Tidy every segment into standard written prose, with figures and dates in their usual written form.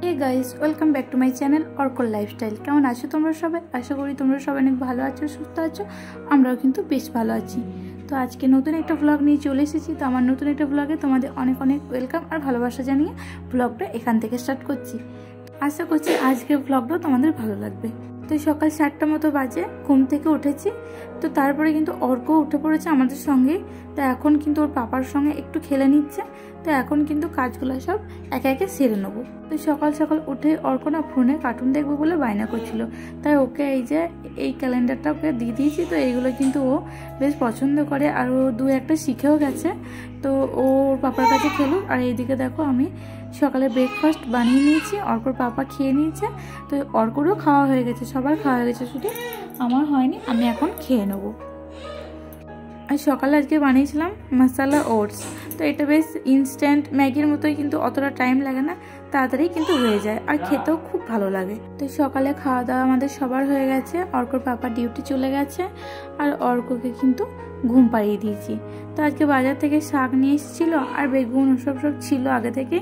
Hey guys, welcome back to my channel অর্কল lifestyle. কেমন আছো তোমরা সবাই? আশা করি তোমরা সবাই অনেক ভালো আছো, সুস্থ আছো। আমরাও কিন্তু বেশ ভালো আছি। তো আজকে নতুন একটা ব্লগ নিয়ে চলে এসেছি। তো আমার নতুন একটা ব্লগে তোমাদের অনেক অনেক ওয়েলকাম আর ভালোবাসা জানিয়ে ব্লগটা এখান থেকে স্টার্ট করছি। আশা করছি আজকের ব্লগটাও তোমাদের ভালো লাগবে। তো সকাল 7টা মতো বাজে, ঘুম থেকে উঠেছি। তো তারপরে কিন্তু অর্ক উঠে পড়েছে আমাদের সঙ্গে। তো এখন কিন্তু ওর পাপার সঙ্গে একটু খেলে নিচ্ছে। তো এখন কিন্তু কাজগুলো সব একে একে সেরে নেবো। তো সকাল সকাল উঠে অর্ক না ফোনে কার্টুন দেখবো বলে বায়না করছিল। তাই ওকে এই যে এই ক্যালেন্ডারটা ওকে দিয়ে দিয়েছি। তো এইগুলো কিন্তু ও বেশ পছন্দ করে আর ও দু একটা শিখেও গেছে। তো ওর পাপার কাছে খেলুক। আর এইদিকে দেখো আমি সকালে ব্রেকফাস্ট বানিয়ে নিয়েছি, অর্কর পাপা খেয়ে নিয়েছে। তো অর্করও খাওয়া হয়ে গেছে, সবার খাওয়া হয়ে গেছে, শুধু আমার হয়নি। আমি এখন খেয়ে নেবো। আর সকালে আজকে বানিয়েছিলাম মশালা ওটস। তো এটা বেশ ইনস্ট্যান্ট ম্যাগির মতোই, কিন্তু অতটা টাইম লাগে না, তাড়াতাড়ি কিন্তু হয়ে যায় আর খেতেও খুব ভালো লাগে। তো সকালে খাওয়া দাওয়া আমাদের সবার হয়ে গেছে। অর্কর পাপা ডিউটি চলে গেছে আর অর্ককে কিন্তু ঘুম পাড়িয়ে দিয়েছি। তো আজকে বাজার থেকে শাক নিয়ে এসেছিলো আর বেগুন ওসব সব ছিল আগে থেকে।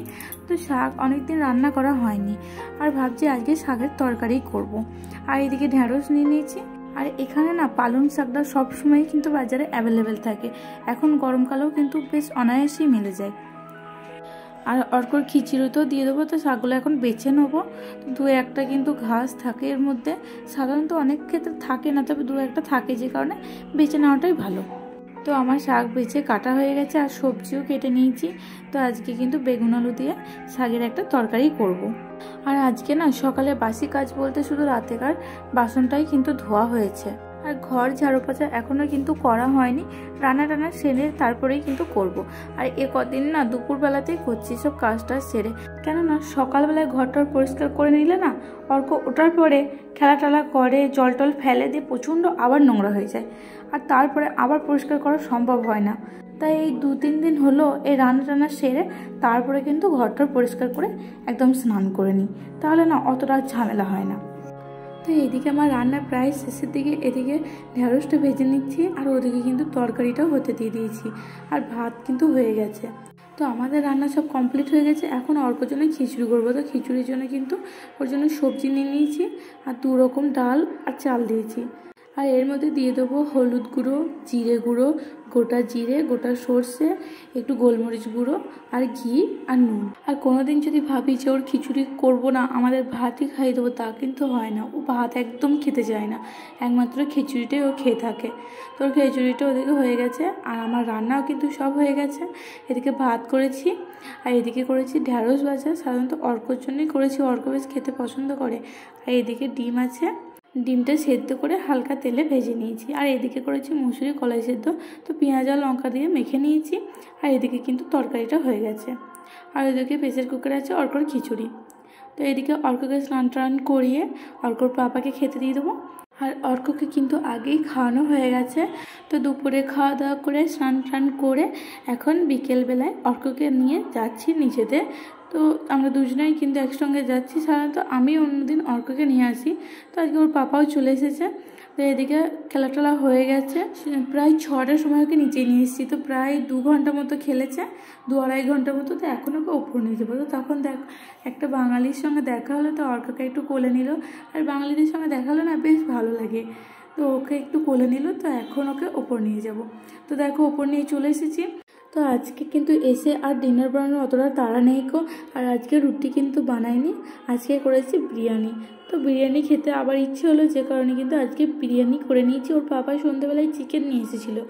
তো শাক অনেকদিন রান্না করা হয়নি আর ভাবছি আজকে শাকের তরকারি করব। আর এদিকে ঢেঁড়স নিয়ে নিয়েছি। আর এখানে না পালং শাকটা সবসময় কিন্তু বাজারে অ্যাভেলেবেল থাকে, এখন গরমকালেও কিন্তু বেশ অনায়াসেই মিলে যায়। আর অর্কর খিচুড়িতেও দিয়ে দেবো। তো শাকগুলো এখন বেছে নেবো। দু একটা কিন্তু ঘাস থাকে এর মধ্যে, সাধারণত অনেক ক্ষেত্রে থাকে না, তবে দু একটা থাকে, যে কারণে বেছে নেওয়াটাই ভালো। তো আমার শাক বেছে কাটা হয়ে গেছে আর সবজিও কেটে নিয়েছি। তো আজকে কিন্তু বেগুন আলু দিয়ে শাকের একটা তরকারি করব। আর আজকে না সকালে বাসি কাজ বলতে শুধু রাতেকার বাসনটাই কিন্তু ধোয়া হয়েছে। আর ঘর ঝাড়ু পোছা এখনও কিন্তু করা হয়নি, রান্না টান্না সেরে তারপরেই কিন্তু করব। আর এ কদিন না দুপুরবেলাতেই করছি সব কাজটা সেরে, কেননা সকালবেলায় ঘরটার পরিষ্কার করে নিলে না অর্ক ওঠার পরে খেলা টেলা করে জল টল ফেলে দিয়ে প্রচণ্ড আবার নোংরা হয়ে যায়, আর তারপরে আবার পরিষ্কার করা সম্ভব হয় না। তাই এই 2-3 দিন হলো এই রান্না টান্না সেরে তারপরে কিন্তু ঘরটার পরিষ্কার করে একদম স্নান করে নিই, তাহলে না অতটা ঝামেলা হয় না। তো এদিকে আমার রান্না প্রায় শেষের দিকে, এদিকে ঢেঁড়সটা ভেজে নিচ্ছি আর ওদিকে কিন্তু তরকারিটাও হতে দিয়ে দিয়েছি আর ভাত কিন্তু হয়ে গেছে। তো আমাদের রান্না সব কমপ্লিট হয়ে গেছে। এখন অর্কর জন্য খিচুড়ি করবো। তো খিচুড়ির জন্য কিন্তু ওর জন্য সবজি নিয়ে নিয়েছি আর 2 রকম ডাল আর চাল দিয়েছি। আর এর মধ্যে দিয়ে দেবো হলুদ গুঁড়ো, জিরে গুঁড়ো, গোটা জিরে, গোটা সর্ষে, একটু গোলমরিচ গুঁড়ো আর ঘি আর নুন। আর কোনোদিন যদি ভাবি যে ওর খিচুড়ি করবো না, আমাদের ভাতই খাইয়ে দেবো, তা কিন্তু হয় না। ও ভাত একদম খেতে চায় না, একমাত্র খিচুড়িটাই ও খেয়ে থাকে। তো ওর খিচুড়িটা ওদিকে হয়ে গেছে আর আমার রান্নাও কিন্তু সব হয়ে গেছে। এদিকে ভাত করেছি আর এদিকে করেছি ঢ্যাঁড়স ভাজা, সাধারণত অর্কর জন্যই করেছি, অর্ক বেশ খেতে পছন্দ করে। আর এদিকে ডিম আছে, ডিমটা সেদ্ধ করে হালকা তেলে ভেজে নিয়েছি। আর এদিকে করেছি মুসুরি কলাই সেদ্ধ। তো পেঁয়াজ আর লঙ্কা দিয়ে মেখে নিয়েছি। আর এদিকে কিন্তু তরকারিটা হয়ে গেছে। আর এদিকে প্রেসার কুকারে আছে অর্কর খিচুড়ি। তো এদিকে অর্ককে স্নান টান করিয়ে অর্কর পাপাকে খেতে দিয়ে দেবো। আর অর্ককে কিন্তু আগেই খাওয়ানো হয়ে গেছে। তো দুপুরে খাওয়া দাওয়া করে স্নান টান করে এখন বিকেলবেলায় অর্ককে নিয়ে যাচ্ছি নিচেতে। তো আমরা দুজনেই কিন্তু একসঙ্গে যাচ্ছি। সাধারণত আমি অন্যদিন অর্ককে নিয়ে আসি, তো আজকে ওর পাপাও চলে এসেছে। তো এদিকে খেলা টেলা হয়ে গেছে, প্রায় 6টার সময় ওকে নিচে নিয়ে এসেছি। তো প্রায় 2 ঘন্টা মতো খেলেছে, 2-2.5 ঘন্টা মতো। তো এখন ওকে ওপর নিয়ে যাবো। তো তখন দেখ একটা বাঙালির সঙ্গে দেখা হলো, তো অর্ককে একটু কোলে নিল। আর বাঙালিদের সঙ্গে দেখা হলো না, বেশ ভালো লাগে। তো ওকে একটু কোলে নিল। তো এখন ওকে ওপর নিয়ে যাব। তো দেখো ওপর নিয়ে চলে এসেছি। তো আজকে কিন্তু এসে আর ডিনার বানানোর অতটা তাড়া নেই কো। আর আজকে রুটি কিন্তু বানাইনি, আজকে করেছি বিরিয়ানি। তো বিরিয়ানি খেতে আবার ইচ্ছে হলো, যে কারণে কিন্তু আজকে বিরিয়ানি করে নিয়েছি। ওর পাপা সন্ধ্যেবেলায় চিকেন নিয়ে এসেছিলো।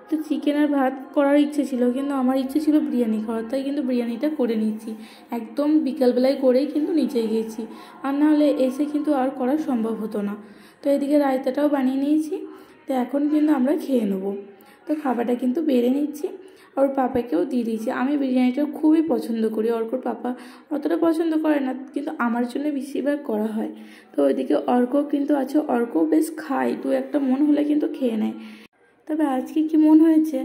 তো চিকেন আর ভাত করার ইচ্ছে ছিল, কিন্তু আমার ইচ্ছে ছিল বিরিয়ানি খাওয়ার, তাই কিন্তু বিরিয়ানিটা করে নিচ্ছি। একদম বিকালবেলায় করেই কিন্তু নিচে গিয়েছি, আর নাহলে এসে কিন্তু আর করা সম্ভব হতো না। তো এদিকে রায়তাটাও বানিয়ে নিয়েছি। তো এখন কিন্তু আমরা খেয়ে নেবো। তো খাবারটা কিন্তু বেড়ে নিচ্ছি, ওর পাপাকেও দিয়ে দিয়েছি। আমি বিরিয়ানিটা খুবই পছন্দ করি, অর্কর পাপা অতটা পছন্দ করে না, কিন্তু আমার জন্য বেশিরভাগ করা হয়। তো ওইদিকে অর্কও কিন্তু আছে, অর্কও বেশ খায়, 2-একটা মন হলে কিন্তু খেয়ে নেয়। তবে আজকে কি মন হয়েছে,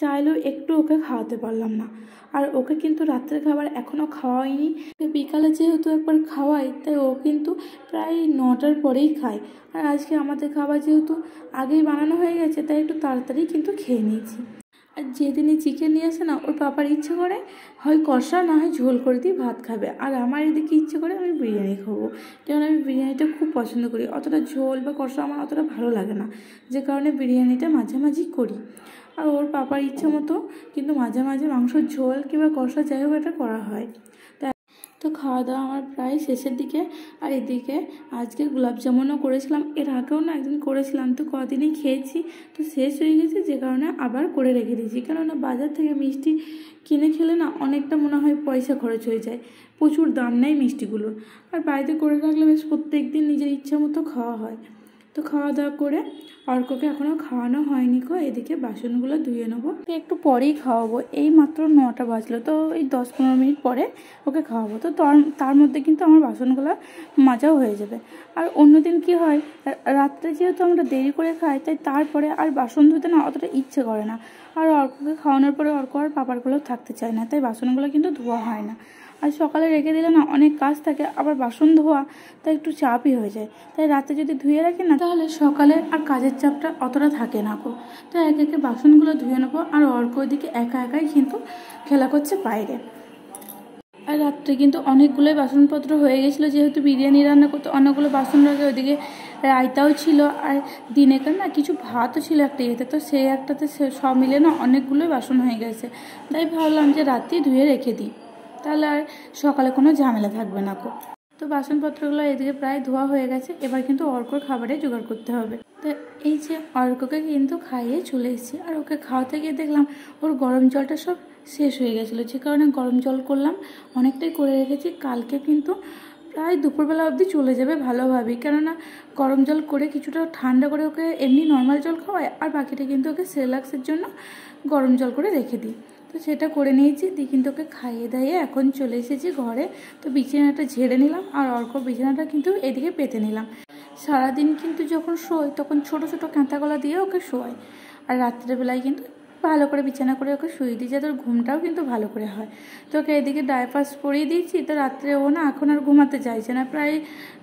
চাইলেও একটু ওকে খাওয়াতে পারলাম না। আর ওকে কিন্তু রাত্রের খাবার এখনও খাওয়াইনি। বিকালে যেহেতু একবার খাওয়াই, তাই ও কিন্তু প্রায় 9টার পরেই খায়। আর আজকে আমাদের খাবার যেহেতু আগেই বানানো হয়ে গেছে, তাই একটু তাড়াতাড়ি কিন্তু খেয়ে নিয়েছি। আর যেদিনই চিকেন নিয়ে আসে না, ওর পাপার ইচ্ছে করে হয় কষা না হয় ঝোল করে দিয়ে ভাত খাবে, আর আমার এদিকে ইচ্ছে করে আমি বিরিয়ানি খাবো, কারণ আমি বিরিয়ানিটা খুব পছন্দ করি। অতটা ঝোল বা কষা আমার অতটা ভালো লাগে না, যে কারণে বিরিয়ানিটা মাঝামাঝি করি। আর ওর পাপার ইচ্ছে মতো কিন্তু মাঝে মাঝে মাংসর ঝোল কিংবা কষা যাই হোক এটা করা হয়। তো খাওয়া দাওয়া আমার প্রায় শেষের দিকে। আর এদিকে আজকে গোলাপ জামুনও করেছিলাম, এর আগেও না একদিন করেছিলাম, তো কদিনই খেয়েছি, তো শেষ হয়ে গেছে, যে কারণে আবার করে রেখে দিয়েছি। কেননা বাজার থেকে মিষ্টি কিনে খেলে না অনেকটা মনে হয় পয়সা খরচ হয়ে যায়, প্রচুর দাম নেয় মিষ্টিগুলোর। আর বাড়িতে করে রাখলে বেশ প্রত্যেক দিন নিজের ইচ্ছা মতো খাওয়া হয়। তো খাওয়া দাওয়া করে অর্ককে এখনও খাওয়ানো হয়নি গো, এদিকে বাসনগুলো ধুয়ে নেবো, একটু পরেই খাওয়াবো, এই মাত্র 9টা বাজলো, তো এই 10-15 মিনিট পরে ওকে খাওয়াবো। তো তার মধ্যে কিন্তু আমার বাসনগুলো মাজাও হয়ে যাবে। আর অন্যদিন কি হয়, রাত্রে যেহেতু আমরা দেরি করে খাই, তাই তারপরে আর বাসন ধুতে না অতটা ইচ্ছে করে না। আর অর্ককে খাওয়ানোর পরে অর্ক আর পাপারগুলো থাকতে চায় না, তাই বাসনগুলো কিন্তু ধোয়া হয় না। আর সকালে রেখে দিলে না অনেক কাজ থাকে, আবার বাসন ধোয়া তাই একটু চাপই হয়ে যায়, তাই রাতে যদি ধুয়ে রাখি না তাহলে সকালে আর কাজের চাপটা অতটা থাকে না গো। তো একে একে বাসনগুলো ধুয়ে নেবো। আর অর্ক ওইদিকে একা একাই কিন্তু খেলা করছে বাইরে। আর রাত্রে কিন্তু অনেকগুলোই বাসনপত্র হয়ে গেছিলো, যেহেতু বিরিয়ানি রান্না করতে অনেকগুলো বাসন রাখে, ওইদিকে রায়তাও ছিল, আর দিনেকার না কিছু ভাতও ছিল একটা ইয়েতে, তো সেই একটাতে সব মিলে না অনেকগুলোই বাসন হয়ে গেছে। তাই ভাবলাম যে রাত্রি ধুয়ে রেখে দিই, তাহলে আর সকালে কোনো ঝামেলা থাকবে না গো। তো বাসনপত্রগুলো এদিকে প্রায় ধোয়া হয়ে গেছে, এবার কিন্তু অর্কর খাবারে জোগাড় করতে হবে। তো এই যে অর্ককে কিন্তু খাইয়ে চলে এসেছি, আর ওকে খাওয়াতে গিয়ে দেখলাম ওর গরম জলটা সব শেষ হয়ে গেছিলো, যে কারণে গরম জল করলাম, অনেকটাই করে রেখেছি। কালকে কিন্তু প্রায় দুপুরবেলা অবধি চলে যাবে ভালোভাবেই, কেননা গরম জল করে কিছুটা ঠান্ডা করে ওকে এমনি নর্মাল জল খাওয়ায়, আর বাকিটা কিন্তু ওকে সেরেলাক্সের জন্য গরম জল করে রেখে দিই। তো সেটা করে নিয়েছি, দিয়ে কিন্তু ওকে খাইয়ে দাইয়ে এখন চলে এসেছি ঘরে। তো বিছানাটা ঝেড়ে নিলাম, আর অর্ক বিছানাটা কিন্তু এদিকে পেতে নিলাম। সারাদিন কিন্তু যখন শোয় তখন ছোট ছোট কাঁথাগলা দিয়ে ওকে শোয়, আর রাত্রেবেলায় কিন্তু ভালো করে বিছানা করে ওকে শুয়ে দিই, যাতে ওর ঘুমটাও কিন্তু ভালো করে হয়। তো ওকে এদিকে ডাইপার্স পরিয়ে দিয়েছি। তো রাত্রে ও না এখন আর ঘুমাতে চাইছে না, প্রায়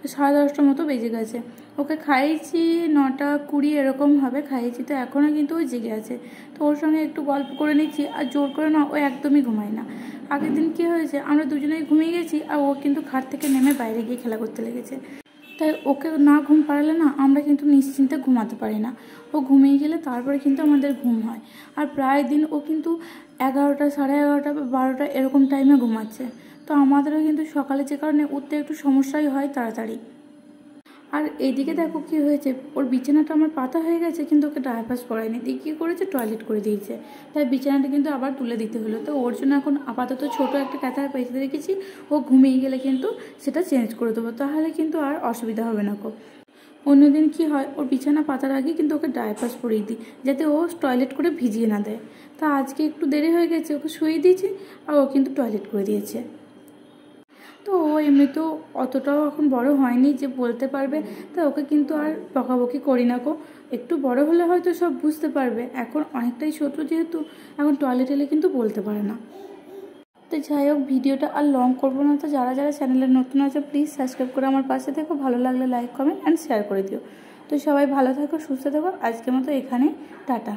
10:30টার মতো বেজে গেছে। ওকে খাইয়েছি 9:20 এরকম হবে খাইয়েছি, তো এখনও কিন্তু ও জেগে আছে। তো ওর সঙ্গে একটু গল্প করে নিচ্ছি, আর জোর করে না ও একদমই ঘুমায় না। আগের দিন কী হয়েছে, আমরা দুজনেই ঘুমিয়ে গেছি, আর ও কিন্তু খাট থেকে নেমে বাইরে গিয়ে খেলা করতে লেগেছে। তাই ওকে না ঘুম পাড়ালে না আমরা কিন্তু নিশ্চিন্তে ঘুমাতে পারি না, ও ঘুমিয়ে গেলে তারপরে কিন্তু আমাদের ঘুম হয়। আর প্রায় দিন ও কিন্তু 11টা, 11:30 বা 12টা এরকম টাইমে ঘুমাচ্ছে। তো আমাদেরও কিন্তু সকালে যে কারণে উঠতে একটু সমস্যাই হয় তাড়াতাড়ি। আর এইদিকে দেখো কী হয়েছে, ওর বিছানাটা আমার পাতা হয়ে গেছে, কিন্তু ওকে ডায়াপার্স পরায়নি, দিয়ে কী করেছে টয়লেট করে দিয়েছে, তাই বিছানাটা কিন্তু আবার তুলে দিতে হলো। তো ওর জন্য এখন আপাতত ছোট একটা কাঁথা পেতে রেখেছি, ও ঘুমিয়ে গেলে কিন্তু সেটা চেঞ্জ করে দেবো, তাহলে কিন্তু আর অসুবিধা হবে না গো। অন্যদিন কি হয়, ওর বিছানা পাতার আগে কিন্তু ওকে ডায়াপার্স পরিয়ে দিই, যাতে ও টয়লেট করে ভিজিয়ে না দেয়। তা আজকে একটু দেরি হয়ে গেছে, ওকে শুয়ে দিয়েছি, আর ও কিন্তু টয়লেট করে দিয়েছে। তো ও এমনিতেও অতটাও এখন বড় হয়নি যে বলতে পারবে, তা ওকে কিন্তু আর বকাবকি করি না গো। একটু বড় হলে হয়তো সব বুঝতে পারবে, এখন অনেকটাই ছোটো যেহেতু, এখন টয়লেট এলে কিন্তু বলতে পারে না। তো যাই হোক, ভিডিওটা আর লং করবো না। তো যারা যারা চ্যানেলে নতুন আছে প্লিজ সাবস্ক্রাইব করে আমার পাশে থেকো, ভালো লাগলে লাইক, কমেন্ট অ্যান্ড শেয়ার করে দিও। তো সবাই ভালো থাকো, সুস্থ থাকো, আজকের মতো এখানে টাটা।